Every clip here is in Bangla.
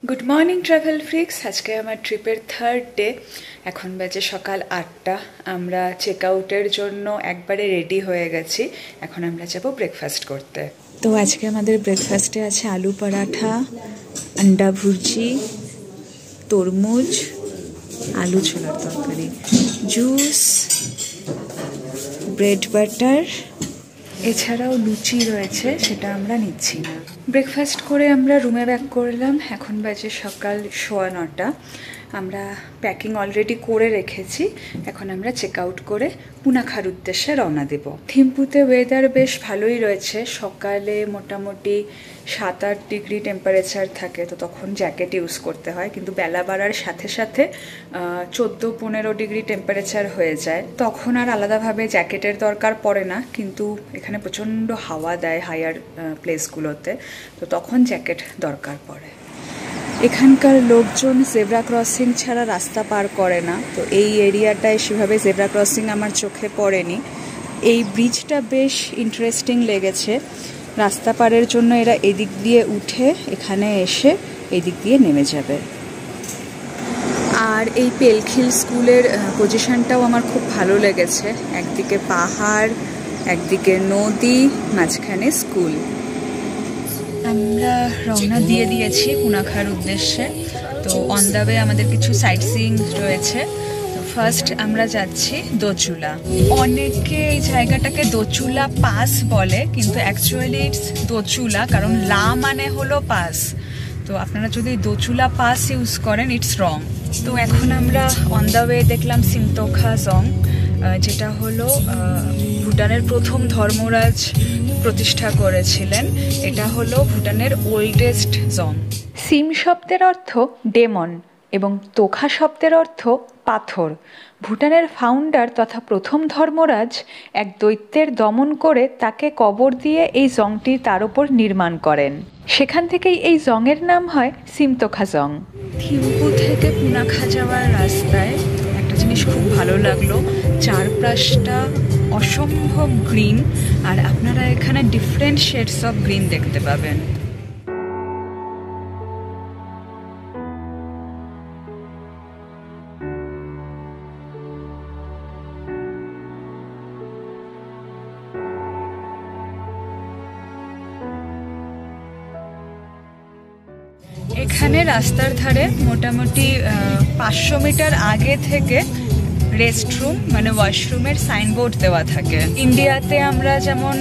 Good morning travel ফ্রিক্স। আজকে আমার ট্রিপের থার্ড ডে। এখন বাজে সকাল 8টা। আমরা চেক আউটের জন্য একবারে রেডি হয়ে গেছি। এখন আমরা যাব ব্রেকফাস্ট করতে। তো আজকে আমাদের ব্রেকফাস্টে আছে আলু পরাঠা, আন্ডা ভুর্জি, তরমুজ, আলু ছোলার তরকারি, জুস, ব্রেড বাটার, এছাড়াও লুচি রয়েছে, সেটা আমরা নিচ্ছি না। ব্রেকফাস্ট করে আমরা রুমে ব্যাক করলাম। এখন বাজে সকাল 9:15। আমরা প্যাকিং অলরেডি করে রেখেছি। এখন আমরা চেক আউট করে পুনাখার উদ্দেশ্যে রওনা দেব। থিম্পুতে ওয়েদার বেশ ভালোই রয়েছে। সকালে মোটামুটি 7-8 ডিগ্রি টেম্পারেচার থাকে, তো তখন জ্যাকেট ইউজ করতে হয়, কিন্তু বেলা বাড়ার সাথে সাথে 14-15 ডিগ্রি টেম্পারেচার হয়ে যায়। তখন আর আলাদাভাবে জ্যাকেটের দরকার পড়ে না, কিন্তু এখানে প্রচণ্ড হাওয়া দেয় হায়ার প্লেসগুলোতে, তো তখন জ্যাকেট দরকার পড়ে। এখানকার লোকজন জেব্রা ক্রসিং ছাড়া রাস্তা পার করে না, তো এই এরিয়াটায় সেভাবে জেব্রা ক্রসিং আমার চোখে পড়েনি। এই ব্রিজটা বেশ ইন্টারেস্টিং লেগেছে। রাস্তা পারের জন্য এরা এদিক দিয়ে উঠে এখানে এসে এদিক দিয়ে নেমে যাবে। আর এই পেলখিল স্কুলের পজিশনটাও আমার খুব ভালো লেগেছে। একদিকে পাহাড়, একদিকে নদী, মাঝখানে স্কুল। আমরা রওনা দিয়ে দিয়েছি পুনাখার উদ্দেশ্যে। তো অন দ্য ওয়ে আমাদের কিছু সাইট সিইং রয়েছে। তো ফার্স্ট আমরা যাচ্ছি দোচুলা। অনেকে এই জায়গাটাকে দোচুলা পাস বলে, কিন্তু অ্যাকচুয়ালি ইটস দোচুলা, কারণ লা মানে হলো পাস। তো আপনারা যদি দোচুলা পাস ইউজ করেন, ইটস রং। তো এখন আমরা অন দ্য ওয়ে দেখলাম সিমতোখা জং, যেটা হলো ভুটানের প্রথম ধর্মরাজ প্রতিষ্ঠা করেছিলেন। এটা হলো ভুটানের ওল্ডেস্ট জং। সিম শব্দের অর্থ ডেমন এবং তোখা শব্দের অর্থ পাথর। ভুটানের ফাউন্ডার তথা প্রথম ধর্মরাজ এক দৈত্যের দমন করে তাকে কবর দিয়ে এই জংটি তার উপর নির্মাণ করেন। সেখান থেকেই এই জংয়ের নাম হয় সিমতোখা জং। থিম্পু থেকে পুনাখা যাওয়ার রাস্তায় একটা জিনিস খুব ভালো লাগলো, চারপাশটা অসম্ভব গ্রিন, আর আপনারা এখানে ডিফারেন্ট শেডস অফ গ্রিন দেখতে পাবেন। এখানে রাস্তার ধারে মোটামুটি 500 মিটার আগে থেকে রেস্টরুম মানে ওয়াশরুমের সাইনবোর্ড দেওয়া থাকে। ইন্ডিয়াতে আমরা যেমন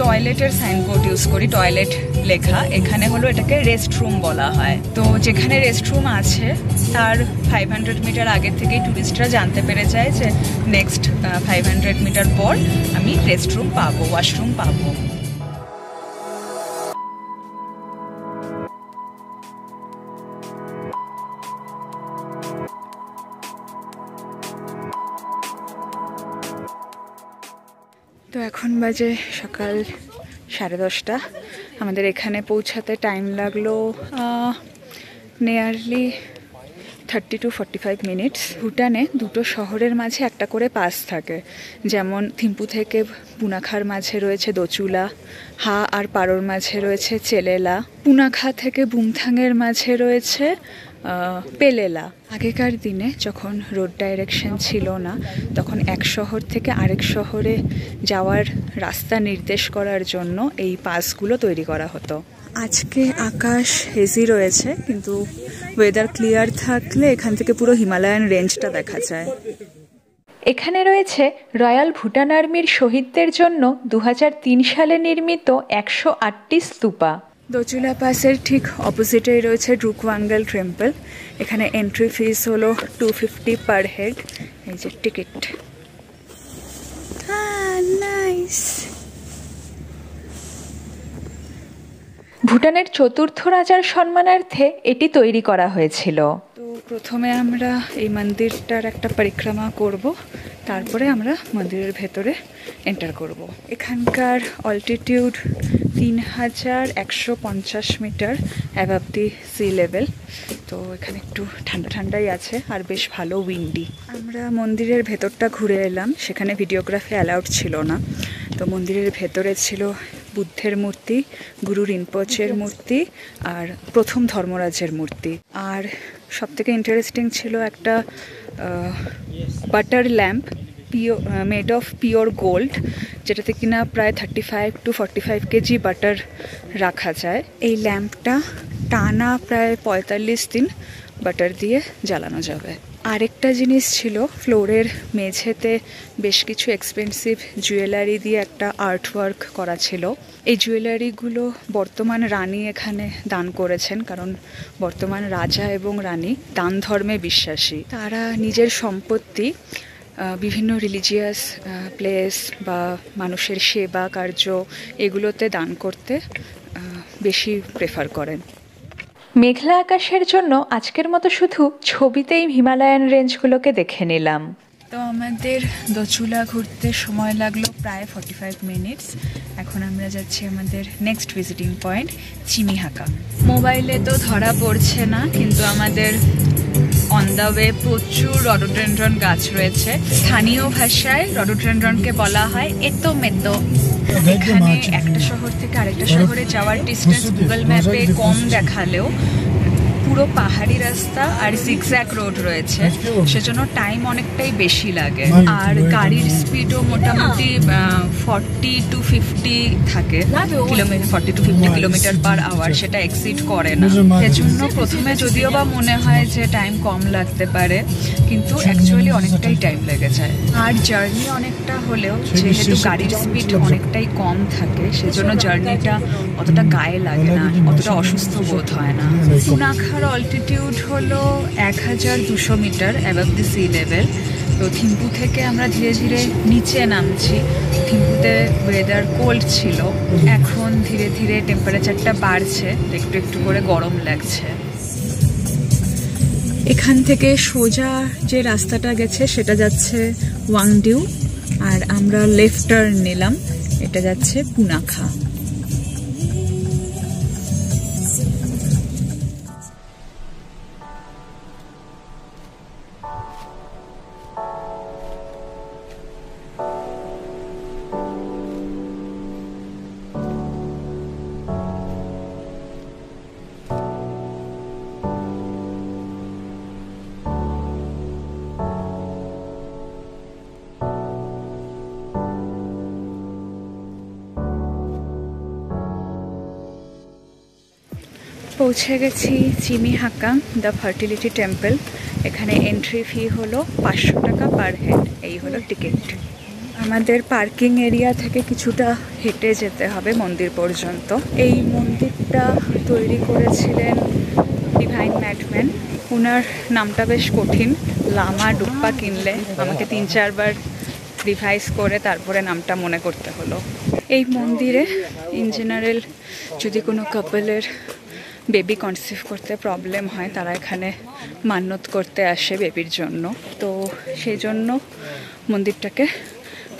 টয়লেটের সাইনবোর্ড ইউজ করি, টয়লেট লেখা, এখানে হলো এটাকে রেস্টরুম বলা হয়। তো যেখানে রেস্টরুম আছে তার 500 মিটার আগের থেকেই ট্যুরিস্টরা জানতে পেরে যায় যে নেক্সট 500 মিটার পর আমি রেস্টরুম পাবো, ওয়াশরুম পাবো। তো এখন বাজে সকাল 10:30। আমাদের এখানে পৌঁছাতে টাইম লাগলো নিয়ারলি 30 to 45 মিনিটস। ভুটানে দুটো শহরের মাঝে একটা করে পাস থাকে, যেমন থিম্পু থেকে পুনাখার মাঝে রয়েছে দোচুলা, হা আর পারোর মাঝে রয়েছে চেলেলা, পুনাখা থেকে বুমথাংয়ের মাঝে রয়েছে পেলেলা। আগেকার দিনে যখন রোড ডাইরেকশন ছিল না, তখন এক শহর থেকে আরেক শহরে যাওয়ার রাস্তা নির্দেশ করার জন্য এই পাসগুলো তৈরি করা হতো। আজকে আকাশ হেজি রয়েছে, কিন্তু ওয়েদার ক্লিয়ার থাকলে এখান থেকে পুরো হিমালয়ান রেঞ্জটা দেখা যায়। এখানে রয়েছে রয়্যাল ভুটান আর্মির শহীদদের জন্য 2003 সালে নির্মিত 108টি স্তূপা। দোচুলা পাসের ঠিক অপোজিটেই রয়েছে ড্রুকওয়াঙ্গেল টেম্পল। এখানে এন্ট্রি ফিস হলো 250 পার হেড। এই যে টিকিট। নাইস। ভুটানের চতুর্থ রাজার সম্মানার্থে এটি তৈরি করা হয়েছিল। তো প্রথমে আমরা এই মন্দিরটার একটা পরিক্রমা করব, তারপরে আমরা মন্দিরের ভেতরে এন্টার করব। এখানকার altitude 3150 metre above the sea level. তো এখানে একটু ঠান্ডা ঠান্ডাই আছে, আর বেশ ভালো উইন্ডি। আমরা মন্দিরের ভেতরটা ঘুরে এলাম। সেখানে ভিডিওগ্রাফি অ্যালাউড ছিল না, তো মন্দিরের ভেতরে ছিল বুদ্ধের মূর্তি, গুরু রিনপোচের মূর্তি আর প্রথম ধর্মরাজের মূর্তি। আর সবথেকে ইন্টারেস্টিং ছিল একটা butter lamp, made of pure gold, যেটাতে কিনা প্রায় 35 to 45 কেজি বাটার রাখা যায়। এই ল্যাম্পটা টানা প্রায় 45 দিন বাটার দিয়ে জ্বালানো যাবে। আরেকটা জিনিস ছিল, ফ্লোরের মেঝেতে বেশ কিছু এক্সপেন্সিভ জুয়েলারি দিয়ে একটা আর্ট ওয়ার্ক করা ছিল। এই জুয়েলারিগুলো বর্তমান রানী এখানে দান করেছেন, কারণ বর্তমান রাজা এবং রানী দান ধর্মে বিশ্বাসী। তারা নিজের সম্পত্তি বিভিন্ন রিলিজিয়াস প্লেস বা মানুষের সেবা কার্য এগুলোতে দান করতে বেশি প্রেফার করেন। মেঘলা আকাশের জন্য আজকের মতো শুধু ছবিতেই হিমালয়ান রেঞ্জগুলোকে দেখে নিলাম। তো আমাদের দোচুলা ঘুরতে সময় লাগলো প্রায় 45 মিনিটস। এখন আমরা যাচ্ছি আমাদের নেক্সট ভিজিটিং পয়েন্ট চিমিহাকা। মোবাইলে তো ধরা পড়ছে না, কিন্তু আমাদের অন দ্য ওয়ে প্রচুর রডোডেনড্রন গাছ রয়েছে। স্থানীয় ভাষায় রডোডেনড্রনকে বলা হয় এতো মেতো। এখানে একটা শহর থেকে আরেকটা শহরে যাওয়ার ডিস্টেন্স গুগল ম্যাপে কম দেখালেও পুরো পাহাড়ি রাস্তা আর জিগজ্যাগ রোড রয়েছে, সেজন্য টাইম অনেকটাই বেশি লাগে। আর গাড়ির স্পিডও মোটামুটি 40 to 50 থাকে, 40 to 50 কিলোমিটার পার আওয়ার, সেটা এক্সিড করে না। সেজন্য প্রথমে যদিও বা মনে হয় যে টাইম কম লাগতে পারে, কিন্তু অ্যাকচুয়ালি অনেকটাই টাইম লেগে যায়। আর জার্নি অনেকটা হলেও যেহেতু গাড়ির স্পিড অনেকটাই কম থাকে, সেজন্য জার্নিটা অতটা গায়ে লাগে না, অতটা অসুস্থ বোধ হয় না। পুনাখার অল্টিটিউড হলো 1200 মিটার অ্যাবভ দি সি লেভেল। তো থিম্পু থেকে আমরা ধীরে ধীরে নিচে নামছি। থিম্পুতে ওয়েদার কোল্ড ছিল, এখন ধীরে ধীরে টেম্পারেচারটা বাড়ছে, একটু একটু করে গরম লাগছে। এখান থেকে সোজা যে রাস্তাটা গেছে সেটা যাচ্ছে ওয়াংডিউ, আর আমরা লেফট টার্ন নিলাম, এটা যাচ্ছে পুনাখা। পৌঁছে গেছি চিমিহাকা দ্য ফার্টিলিটি টেম্পল। এখানে এন্ট্রি ফি হলো 500 টাকা পার হেড, এই হলো টিকিট। আমাদের পার্কিং এরিয়া থেকে কিছুটা হেঁটে যেতে হবে মন্দির পর্যন্ত। এই মন্দিরটা তৈরি করেছিলেন ডিভাইন ম্যাডম্যান। ওনার নামটা বেশ কঠিন, লামা ডুপ্পা কিনলে। আমাকে 3-4 বার রিভাইজ করে তারপরে নামটা মনে করতে হলো। এই মন্দিরে ইন জেনারেল যদি কোনো কাপলের বেবি কনসিভ করতে প্রবলেম হয়, তারা এখানে মান্যত করতে আসে বেবির জন্য। তো সেই জন্য মন্দিরটাকে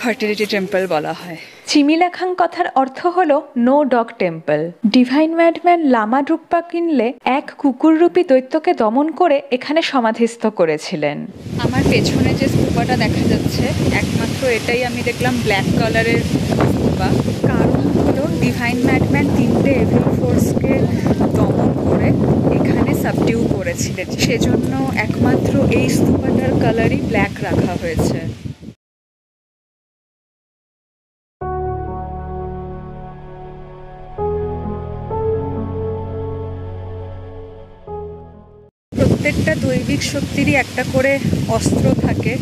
ফার্টিলিটি টেম্পল বলা হয়। চিমিলাখাং কথার অর্থ হলো no dog temple. Divine madman lama Drukpa Kunley এক কুকুররূপী দৈত্যকে দমন করে এখানে সমাধিস্থ করেছিলেন। আমার পেছনে যে স্তূপাটা দেখা যাচ্ছে, একমাত্র এটাই আমি দেখলাম ব্ল্যাক কালারের স্তূপা। কারণ হলো ডিভাইন ম্যাডম্যান 3টে এভিল ফোর্সকে দমন করে এখানে সাবডিউ করেছিলেন, সেজন্য একমাত্র এই স্তূপাটার কালারই ব্ল্যাক রাখা হয়েছে। প্রত্যেকটা দৈবিক শক্তিরই একটা করে অস্ত্র থাকে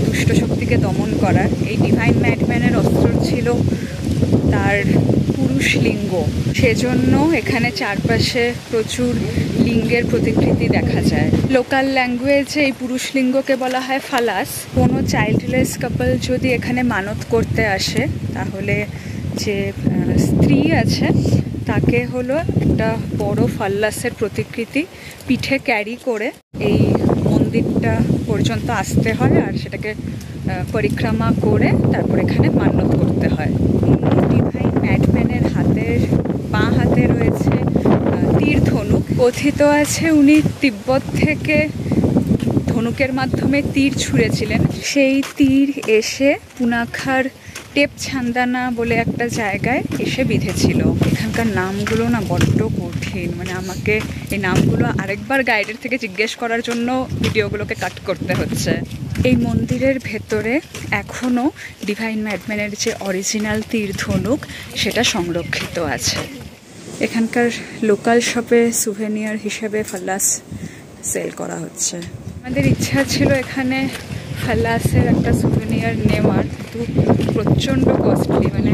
দুষ্ট শক্তিকে দমন করার। এই ডিভাইন ম্যাডম্যানের অস্ত্র ছিল তার পুরুষ লিঙ্গ, সেজন্য এখানে চারপাশে প্রচুর লিঙ্গের প্রতিকৃতি দেখা যায়। লোকাল ল্যাঙ্গুয়েজে এই পুরুষ লিঙ্গকে বলা হয় ফালাস। কোনো চাইল্ডলেস কাপল যদি এখানে মানত করতে আসে, তাহলে যে স্ত্রী আছে তাকে হলো একটা বড় ফাল্লাসের প্রতিকৃতি পিঠে ক্যারি করে এই মন্দিরটা পর্যন্ত আসতে হয়, আর সেটাকে পরিক্রমা করে তারপর এখানে মান্যত করতে হয়। ডিভাইন ম্যাডম্যানের বাঁ হাতে রয়েছে তীর ধনুক। কথিত আছে উনি তিব্বত থেকে ধনুকের মাধ্যমে তীর ছুঁড়েছিলেন, সেই তীর এসে পুনাখার টেপ ছান্দানা বলে একটা জায়গায় এসে বিঁধেছিল। এখানকার নামগুলো না বড্ড কঠিন, মানে আমাকে এই নামগুলো আরেকবার গাইডের থেকে জিজ্ঞেস করার জন্য ভিডিওগুলোকে কাট করতে হচ্ছে। এই মন্দিরের ভেতরে এখনও ডিভাইন ম্যাডম্যানের যে অরিজিনাল তীর ধনুক সেটা সংরক্ষিত আছে। এখানকার লোকাল শপে সুভেনিয়ার হিসেবে ফাল্লাস সেল করা হচ্ছে। আমাদের ইচ্ছা ছিল এখানে ফাল্লাসের একটা সুভেনিয়ার নেওয়ার, কিন্তু প্রচণ্ড কস্টলি, মানে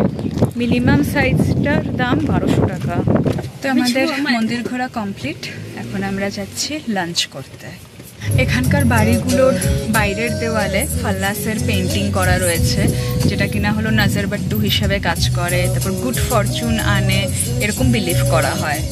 মিনিমাম সাইজটার দাম 1200 টাকা। তো আমাদের মন্দির ঘোরা কমপ্লিট, এখন আমরা যাচ্ছি লাঞ্চ করতে। এখানকার বাড়িগুলোর বাইরের দেওয়ালে ফাল্লাসের পেন্টিং করা রয়েছে, যেটা কিনা হলো নজরবট্টু হিসাবে কাজ করে, তারপর গুড ফরচুন আনে, এরকম বিলিভ করা হয়।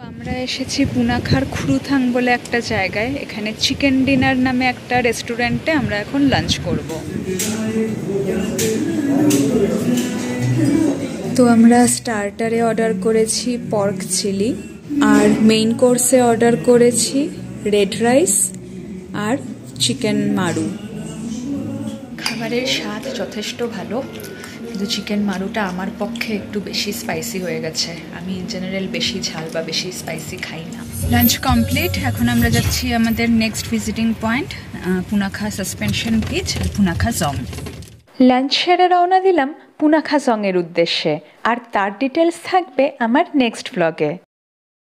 আমরা এসেছি পুনাখার খুরুথাং বলে একটা জায়গায়। এখানে চিকেন ডিনার নামে একটা রেস্টুরেন্টে আমরা এখন লাঞ্চ করব। তো আমরা স্টার্টারে অর্ডার করেছি পর্ক চিলি, আর মেইন কোর্সে অর্ডার করেছি রেড রাইস আর চিকেন মারু। খাবারের স্বাদ যথেষ্ট ভালো, কিন্তু চিকেন মারুটা আমার পক্ষে একটু বেশি স্পাইসি হয়ে গেছে। আমি ইন জেনারেল বেশি ঝাল বা বেশি স্পাইসি খাই না। লাঞ্চ কমপ্লিট, এখন আমরা যাচ্ছি আমাদের next visiting point Punakha suspension bridge, Punakha Dzong. Lunch সেরে রওনা দিলাম পুনাখা জংয়ের উদ্দেশ্যে, আর তার ডিটেলস থাকবে আমার নেক্সট ব্লগে।